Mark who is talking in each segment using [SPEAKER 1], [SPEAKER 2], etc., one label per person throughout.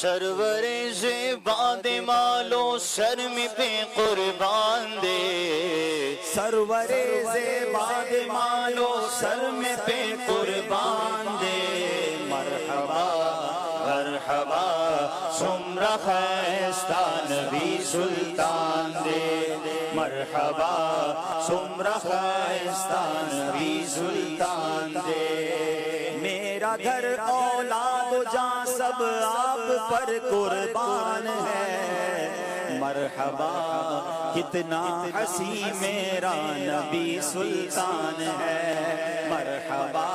[SPEAKER 1] سرور زیباد مالو سر میں پہ قربان دے
[SPEAKER 2] سرور زیباد مالو سر میں پہ قربان دے مرحبا مرحبا سمرہ خیستہ نبی سلطان دے مرحبا سمرہ خیستہ نبی سلطان دے میرا گھر اولاد جان سب آپ پر قربان ہے مرحبا کتنا حسی میرا نبی سلطان ہے مرحبا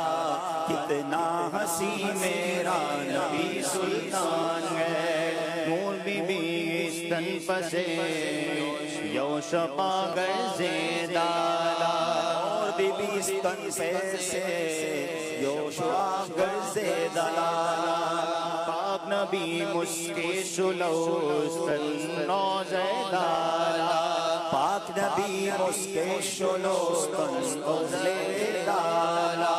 [SPEAKER 2] کتنا حسی میرا نبی سلطان ہے
[SPEAKER 1] نور بی بی استن پسے یوش پاگر زیدالا
[SPEAKER 2] اور بی بی استن پیسے یوش پاگر زیدالا
[SPEAKER 1] پاک نبی مسکے شلوستن نوزیدالا
[SPEAKER 2] پاک نبی مسکے شلوستن نوزیدالا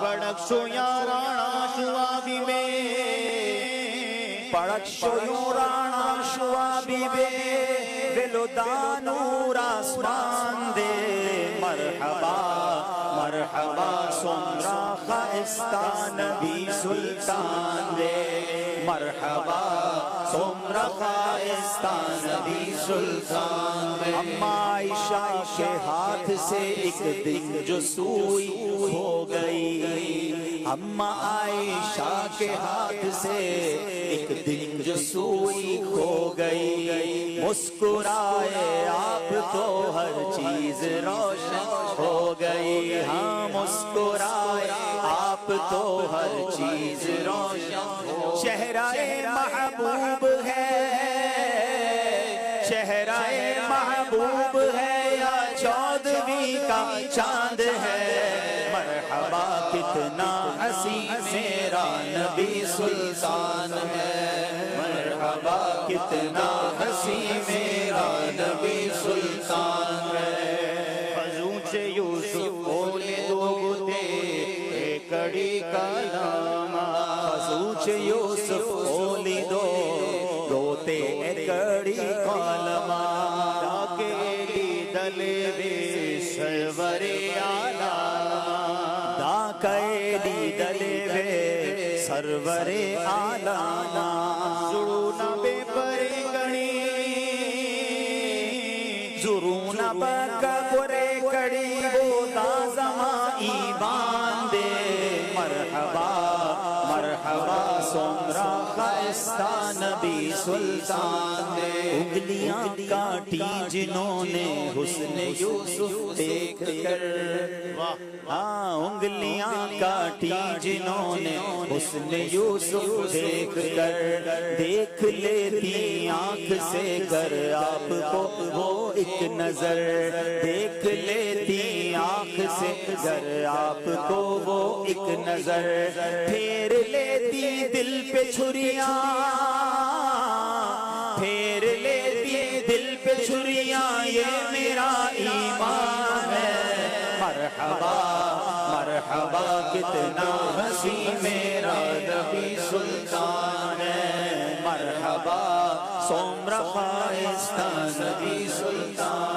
[SPEAKER 1] پڑک شو یارانا شوابی میں
[SPEAKER 2] پڑک شو یارانا شوابی میں ولدانور آسمان دے مرحبا مرحبا سمرہ خیستہ نبی سلطان دے مرحبا سمرہ خیستہ نبی سلطان دے اماں عائشہ کے ہاتھ سے ایک دن جو سوئی ہو گئی اماں عائشہ کے ہاتھ سے ایک دن جو سوئی ہو گئی مسکرائے آپ تو ہر چیز روشن ہو گئی ہاں مسکرائے آپ تو ہر چیز روشن چہرہ محبوب ہے چہرہ محبوب ہے یا چودھویں کا چاند ہے مرحبا کتنا حسین میرا نبی سلطان ہے مرحبا کتنا حسین میرا نبی سلطان ہے
[SPEAKER 1] حضوچ یوسف بولے دو گتے کڑی کا نامہ
[SPEAKER 2] حضوچ یوسف بولے دو گوتے کڑی کالما
[SPEAKER 1] تاکہ لی دلے بے سرور آلاما
[SPEAKER 2] داکیلی دلے بے سرور آلاما
[SPEAKER 1] زرون بے پرے گڑی
[SPEAKER 2] زرون بکبرے کڑی بودا زمان ایمان دے مرحبا مرحبا سمرہ خیستہ نبی سلطان دے انگلیاں کاٹی جنہوں نے حسن یوسف دیکھ کر ہاں انگلیاں کاٹی جنہوں نے حسن یوسف دیکھ کر دیکھ لیتی آنکھ سے گر آپ کو وہ ایک نظر دیکھ لیتی آنکھ سے گر آپ کو وہ ایک نظر پھیر لیتی دل پہ چھریاں پھیر لیتی دل پہ چھریاں یہ میرا ایمان ہے مرحبا مرحبا کتنا حسین میرا نبی سلطان ہے مرحبا سمرہ خیستہ نبی سلطان